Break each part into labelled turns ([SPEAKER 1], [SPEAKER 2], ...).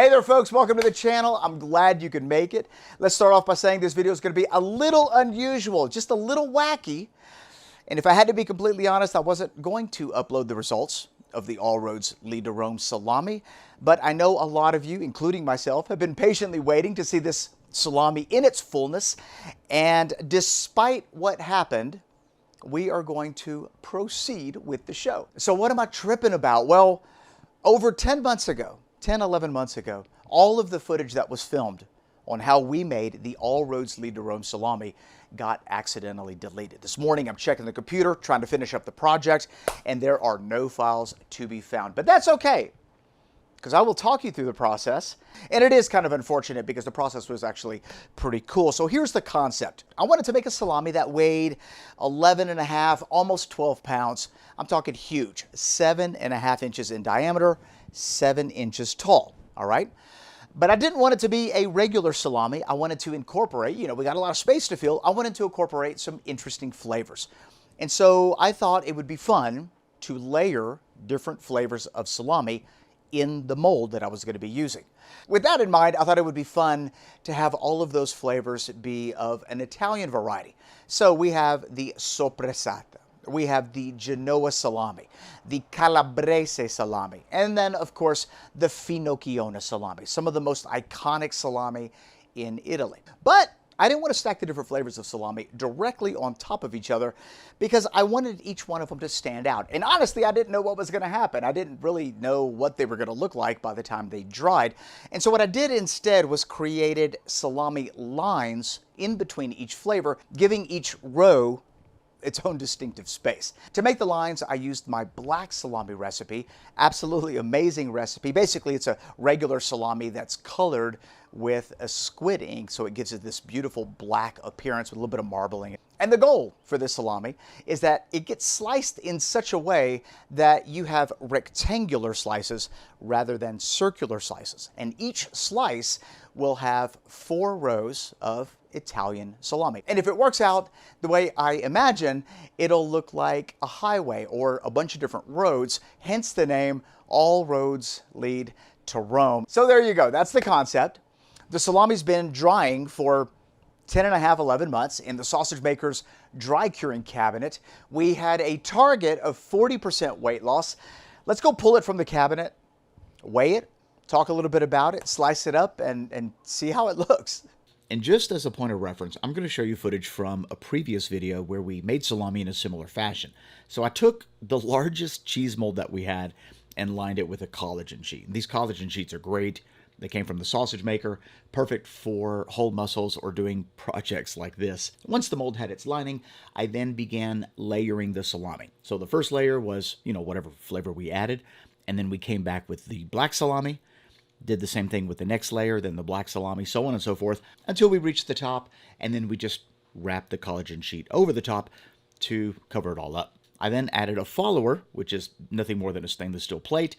[SPEAKER 1] Hey there folks, welcome to the channel. I'm glad you could make it. Let's start off by saying this video is going to be a little unusual, just a little wacky. And if I had to be completely honest, I wasn't going to upload the results of the All Roads Lead to Rome salami, but I know a lot of you, including myself, have been patiently waiting to see this salami in its fullness. And despite what happened, we are going to proceed with the show. So what am I tripping about? Well, over 10 months ago, 11 months ago, all of the footage that was filmed on how we made the All Roads Lead to Rome salami got accidentally deleted. This morning I'm checking the computer, trying to finish up the project, and there are no files to be found. But that's okay, because I will talk you through the process. And it is kind of unfortunate because the process was actually pretty cool. So here's the concept. I wanted to make a salami that weighed 11 and a half, almost 12 pounds. I'm talking huge, 7.5 inches in diameter, 7 inches tall, all right? But I didn't want it to be a regular salami. I wanted to incorporate, we got a lot of space to fill. I wanted to incorporate some interesting flavors. And so I thought it would be fun to layer different flavors of salami in the mold that I was going to be using. With that in mind, I thought it would be fun to have all of those flavors be of an Italian variety. So we have the soppressata. We have the Genoa salami, the Calabrese salami, and then, of course, the Finocchione salami, some of the most iconic salami in Italy. But I didn't want to stack the different flavors of salami directly on top of each other because I wanted each one of them to stand out. And honestly, I didn't know what was going to happen. I didn't really know what they were going to look like by the time they dried. And so what I did instead was created salami lines in between each flavor, giving each row its own distinctive space. To make the lines, I used my black salami recipe, absolutely amazing recipe. Basically, it's a regular salami that's colored with a squid ink, so it gives it this beautiful black appearance with a little bit of marbling. And the goal for this salami is that it gets sliced in such a way that you have rectangular slices rather than circular slices. And each slice will have 4 rows of Italian salami. And if it works out the way I imagine, it'll look like a highway or a bunch of different roads, hence the name All Roads Lead to Rome. So there you go, that's the concept. The salami's been drying for 10 and a half, 11 months in the sausage maker's dry curing cabinet. We had a target of 40% weight loss. Let's go pull it from the cabinet, weigh it, talk a little bit about it, slice it up, and see how it looks.
[SPEAKER 2] And just as a point of reference, I'm going to show you footage from a previous video where we made salami in a similar fashion. So I took the largest cheese mold that we had and lined it with a collagen sheet. These collagen sheets are great. They came from the sausage maker, perfect for whole muscles or doing projects like this. Once the mold had its lining, I then began layering the salami. So the first layer was, whatever flavor we added, and then we came back with the black salami, did the same thing with the next layer, then the black salami, so on and so forth, until we reached the top, and then we just wrapped the collagen sheet over the top to cover it all up. I then added a follower, which is nothing more than a stainless steel plate,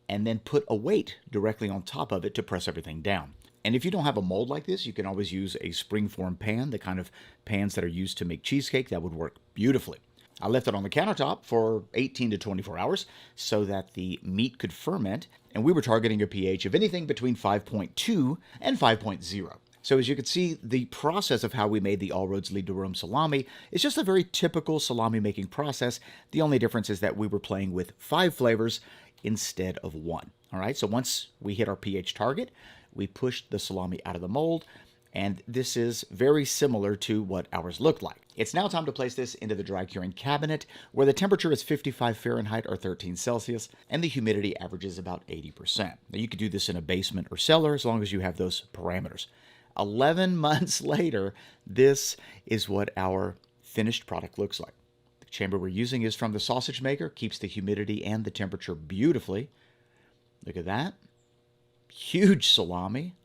[SPEAKER 2] and then put a weight directly on top of it to press everything down. And if you don't have a mold like this, you can always use a springform pan, the kind of pans that are used to make cheesecake. That would work beautifully. I left it on the countertop for 18 to 24 hours so that the meat could ferment, and we were targeting a pH of anything between 5.2 and 5.0. So as you can see, the process of how we made the All Roads Lead to Rome salami is just a very typical salami making process. The only difference is that we were playing with 5 flavors instead of 1. All right, so once we hit our pH target, we pushed the salami out of the mold, and this is very similar to what ours looked like. It's now time to place this into the dry curing cabinet, where the temperature is 55 Fahrenheit or 13 Celsius, and the humidity averages about 80%. Now you could do this in a basement or cellar as long as you have those parameters. 11 months later, this is what our finished product looks like. The chamber we're using is from the sausage maker, keeps the humidity and the temperature beautifully. Look at that. Huge salami.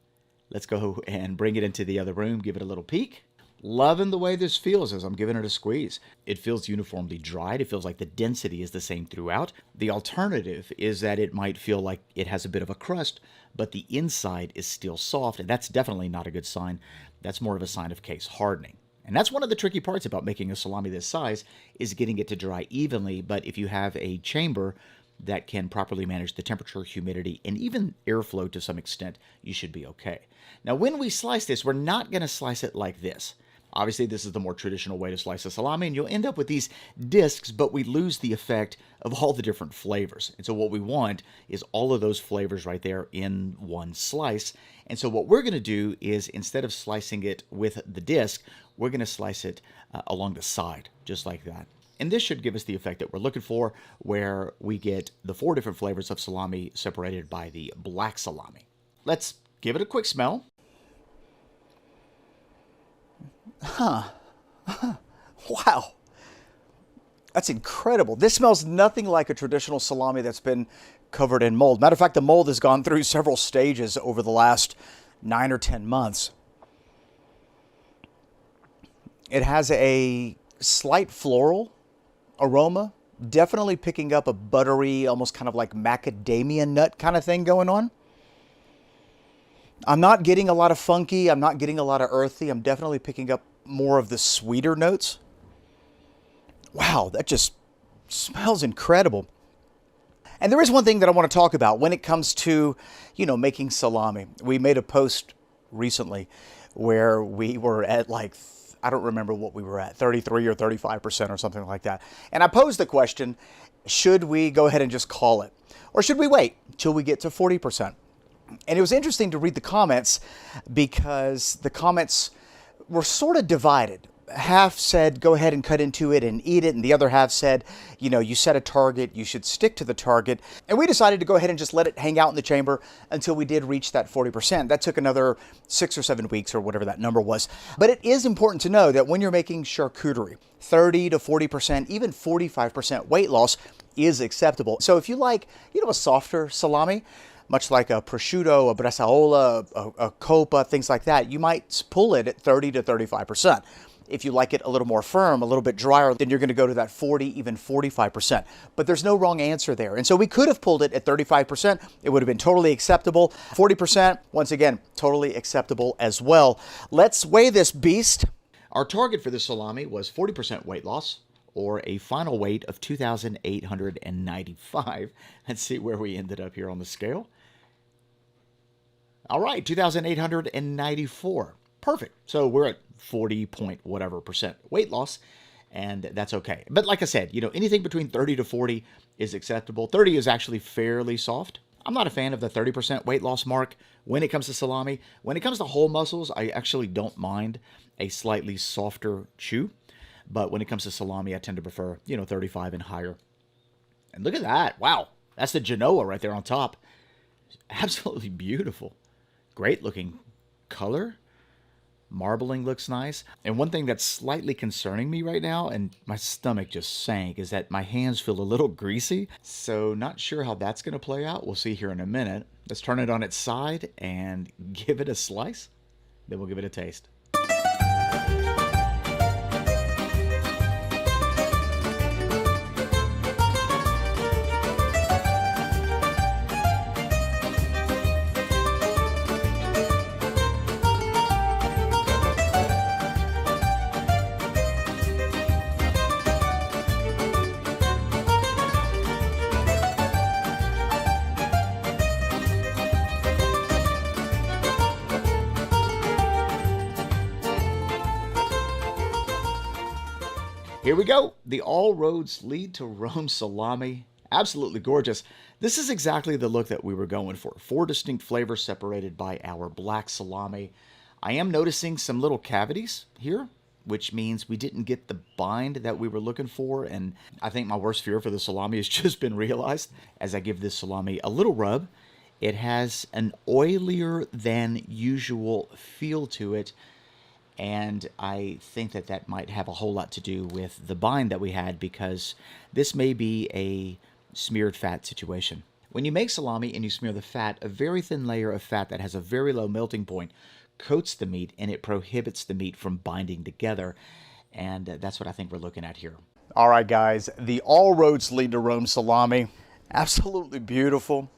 [SPEAKER 2] Let's go and bring it into the other room, give it a little peek. Loving the way this feels as I'm giving it a squeeze. It feels uniformly dried. It feels like the density is the same throughout. The alternative is that it might feel like it has a bit of a crust, but the inside is still soft, and that's definitely not a good sign. That's more of a sign of case hardening. And that's one of the tricky parts about making a salami this size, is getting it to dry evenly. But if you have a chamber that can properly manage the temperature, humidity, and even airflow to some extent, you should be okay. Now, when we slice this, we're not going to slice it like this. Obviously, this is the more traditional way to slice a salami, and you'll end up with these discs, but we lose the effect of all the different flavors. And so what we want is all of those flavors right there in one slice. And so what we're going to do is, instead of slicing it with the disc, we're going to slice it along the side, just like that. And this should give us the effect that we're looking for, where we get the 4 different flavors of salami separated by the black salami. Let's give it a quick smell.
[SPEAKER 1] Wow. That's incredible. This smells nothing like a traditional salami that's been covered in mold. Matter of fact, the mold has gone through several stages over the last 9 or 10 months. It has a slight floral aroma, definitely picking up a buttery, almost kind of like macadamia nut kind of thing going on. I'm not getting a lot of funky. I'm not getting a lot of earthy. I'm definitely picking up more of the sweeter notes. Wow, that just smells incredible. And there is one thing that I want to talk about when it comes to, making salami. We made a post recently where we were at I don't remember what we were at, 33 or 35% or something like that. And I posed the question, should we go ahead and just call it? Or should we wait till we get to 40%? And it was interesting to read the comments, because the comments were sort of divided. Half said, go ahead and cut into it and eat it. And the other half said, you set a target, you should stick to the target. And we decided to go ahead and just let it hang out in the chamber until we did reach that 40%. That took another 6 or 7 weeks or whatever that number was. But it is important to know that when you're making charcuterie, 30 to 40%, even 45% weight loss is acceptable. So if you like, a softer salami, much like a prosciutto, a bresaola, a coppa, things like that, you might pull it at 30 to 35%. If you like it a little more firm, a little bit drier, then you're going to go to that 40, even 45%. But there's no wrong answer there. And so we could have pulled it at 35%. It would have been totally acceptable. 40%, once again, totally acceptable as well. Let's weigh this beast.
[SPEAKER 2] Our target for this salami was 40% weight loss, or a final weight of 2,895. Let's see where we ended up here on the scale. All right, 2,894. Perfect. So we're at 40 point whatever percent weight loss, and that's okay. But like I said, anything between 30 to 40 is acceptable. 30 is actually fairly soft. I'm not a fan of the 30% weight loss mark when it comes to salami. When it comes to whole muscles, I actually don't mind a slightly softer chew. But when it comes to salami, I tend to prefer, 35 and higher. And look at that. Wow. That's the Genoa right there on top. Absolutely beautiful. Great looking color. Marbling looks nice. And one thing that's slightly concerning me right now, and my stomach just sank, is that my hands feel a little greasy. So not sure how that's going to play out. We'll see here in a minute. Let's turn it on its side and give it a slice. Then we'll give it a taste. Here we go. The all roads lead to Rome salami. Absolutely gorgeous. This is exactly the look that we were going for. 4 distinct flavors separated by our black salami. I am noticing some little cavities here, which means we didn't get the bind that we were looking for. And I think my worst fear for the salami has just been realized as I give this salami a little rub. It has an oilier than usual feel to it. And I think that that might have a whole lot to do with the bind that we had, because this may be a smeared fat situation. When you make salami and you smear the fat, a very thin layer of fat that has a very low melting point coats the meat, and it prohibits the meat from binding together. And that's what I think we're looking at here.
[SPEAKER 1] All right, guys, the all roads lead to Rome salami. Absolutely beautiful.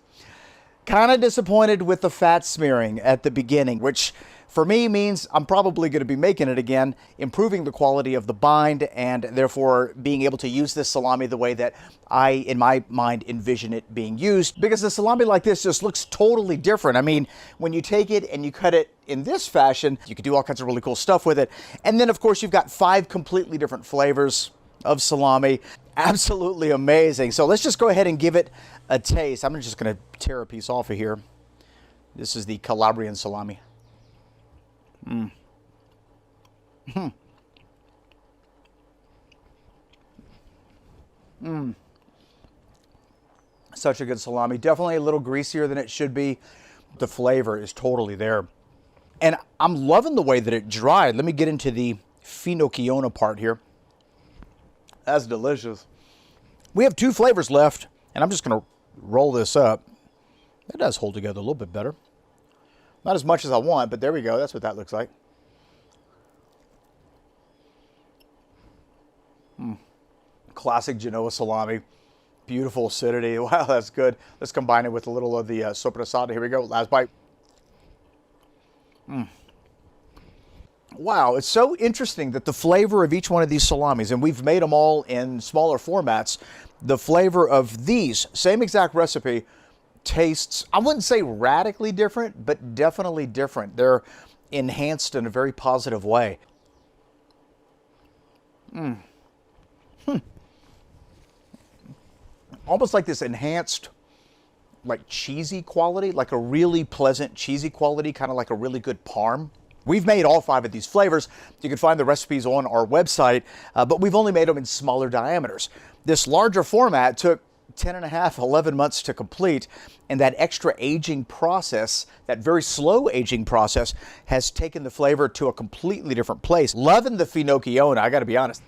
[SPEAKER 1] Kind of disappointed with the fat smearing at the beginning, which For me means I'm probably going to be making it again, improving the quality of the bind, and therefore being able to use this salami the way that I, in my mind, envision it being used. Because a salami like this just looks totally different. I mean, when you take it and you cut it in this fashion, you can do all kinds of really cool stuff with it. And then, of course, you've got 5 completely different flavors of salami. Absolutely amazing. So let's just go ahead and give it a taste. I'm just going to tear a piece off of here. This is the Calabrian salami. Such a good salami. Definitely a little greasier than it should be. The flavor is totally there. And I'm loving the way that it dried. Let me get into the finocchione part here. That's delicious. We have 2 flavors left, and I'm just going to roll this up. That does hold together a little bit better. Not as much as I want, but there we go. That's what that looks like. Classic Genoa salami. Beautiful acidity. Wow, that's good. Let's combine it with a little of the sopressata. Here we go. Last bite. Wow, it's so interesting that the flavor of each one of these salamis, and we've made them all in smaller formats, the flavor of these, same exact recipe, tastes, I wouldn't say radically different, but definitely different. They're enhanced in a very positive way. Almost like this enhanced, like cheesy quality, like a really pleasant cheesy quality, kind of like a really good parm. We've made all 5 of these flavors. You can find the recipes on our website, but we've only made them in smaller diameters. This larger format took 10 and a half, 11 months to complete, and that extra aging process, that very slow aging process, has taken the flavor to a completely different place. Loving the finocchione, I gotta be honest.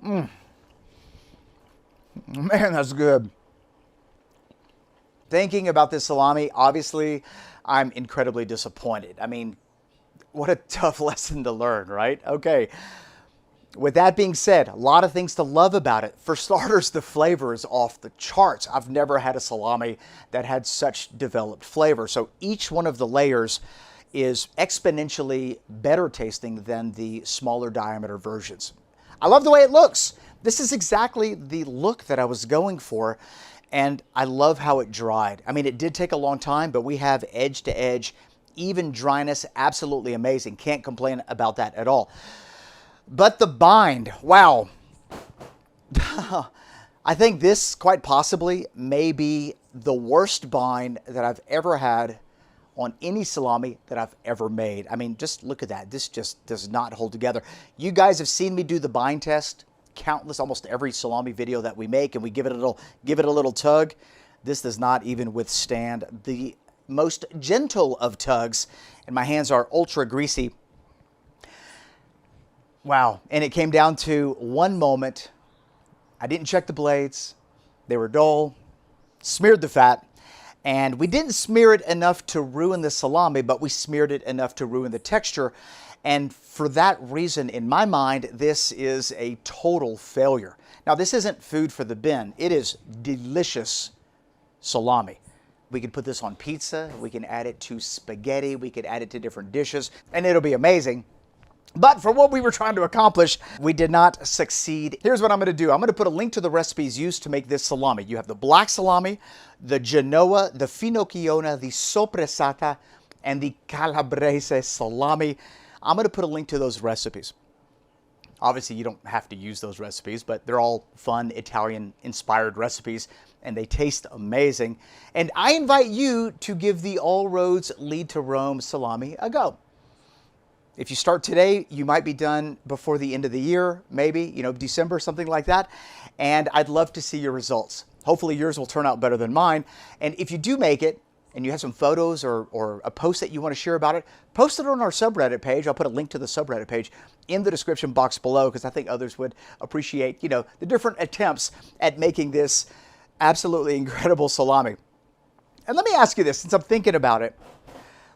[SPEAKER 1] Man, that's good. Thinking about this salami, obviously, I'm incredibly disappointed. I mean, what a tough lesson to learn, right? Okay. With that being said, a lot of things to love about it. For starters, the flavor is off the charts. I've never had a salami that had such developed flavor. So each one of the layers is exponentially better tasting than the smaller diameter versions. I love the way it looks. This is exactly the look that I was going for, and I love how it dried. I mean, it did take a long time, but we have edge to edge, even dryness, absolutely amazing. Can't complain about that at all. But the bind, wow. I think this quite possibly may be the worst bind that I've ever had on any salami that I've ever made. I mean, just look at that. This just does not hold together. You guys have seen me do the bind test countless, almost every salami video that we make, and we give it a little tug. This does not even withstand the most gentle of tugs, and my hands are ultra greasy. Wow. And it came down to one moment. I didn't check the blades. They were dull. Smeared the fat. And we didn't smear it enough to ruin the salami, but we smeared it enough to ruin the texture. And for that reason, in my mind, this is a total failure. Now, this isn't food for the bin. It is delicious salami. We could put this on pizza. We can add it to spaghetti. We could add it to different dishes, and it'll be amazing. But for what we were trying to accomplish, we did not succeed. Here's what I'm going to do. I'm going to put a link to the recipes used to make this salami. You have the black salami, the Genoa, the finocchione, the sopressata, and the calabrese salami. I'm going to put a link to those recipes. Obviously, you don't have to use those recipes, but they're all fun Italian-inspired recipes, and they taste amazing. And I invite you to give the All Roads Lead to Rome salami a go. If you start today, you might be done before the end of the year, maybe, December, something like that. And I'd love to see your results. Hopefully yours will turn out better than mine. And if you do make it, and you have some photos or a post that you want to share about it, post it on our subreddit page. I'll put a link to the subreddit page in the description box below, because I think others would appreciate, the different attempts at making this absolutely incredible salami. And let me ask you this, since I'm thinking about it.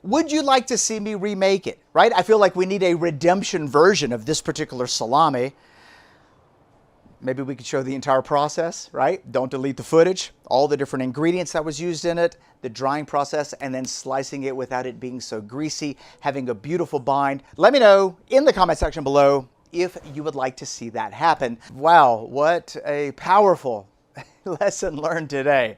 [SPEAKER 1] Would you like to see me remake it, right? I feel like we need a redemption version of this particular salami. Maybe we could show the entire process, right? Don't delete the footage, all the different ingredients that was used in it, the drying process, and then slicing it without it being so greasy, having a beautiful bind. Let me know in the comment section below if you would like to see that happen. Wow, what a powerful lesson learned today.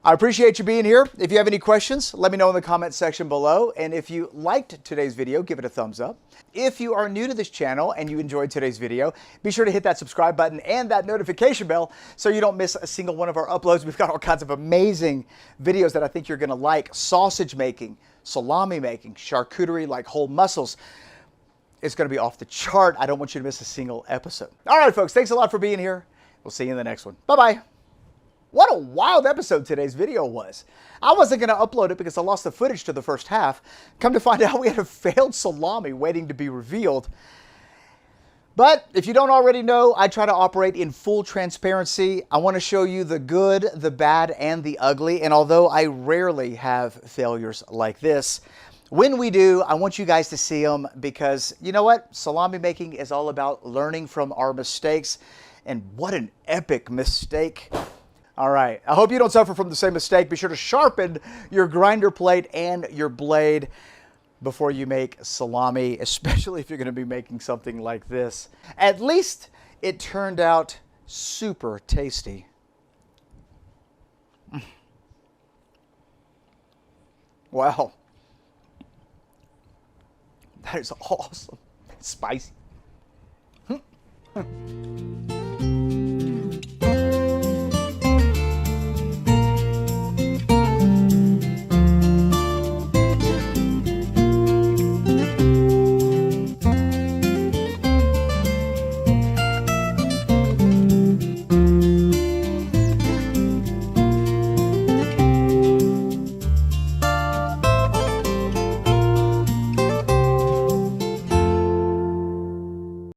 [SPEAKER 1] I appreciate you being here. If you have any questions, let me know in the comment section below. And if you liked today's video, give it a thumbs up. If you are new to this channel and you enjoyed today's video, be sure to hit that subscribe button and that notification bell so you don't miss a single one of our uploads. We've got all kinds of amazing videos that I think you're going to like. Sausage making, salami making, charcuterie like whole mussels. It's going to be off the chart. I don't want you to miss a single episode. All right, folks, thanks a lot for being here. We'll see you in the next one. Bye-bye. What a wild episode today's video was. I wasn't going to upload it because I lost the footage to the first half. Come to find out we had a failed salami waiting to be revealed. But if you don't already know, I try to operate in full transparency. I want to show you the good, the bad, and the ugly. And although I rarely have failures like this, when we do, I want you guys to see them because you know what? Salami making is all about learning from our mistakes. And what an epic mistake. All right, I hope you don't suffer from the same mistake. Be sure to sharpen your grinder plate and your blade before you make salami, especially if you're going to be making something like this. At least it turned out super tasty. Wow. That is awesome. It's spicy.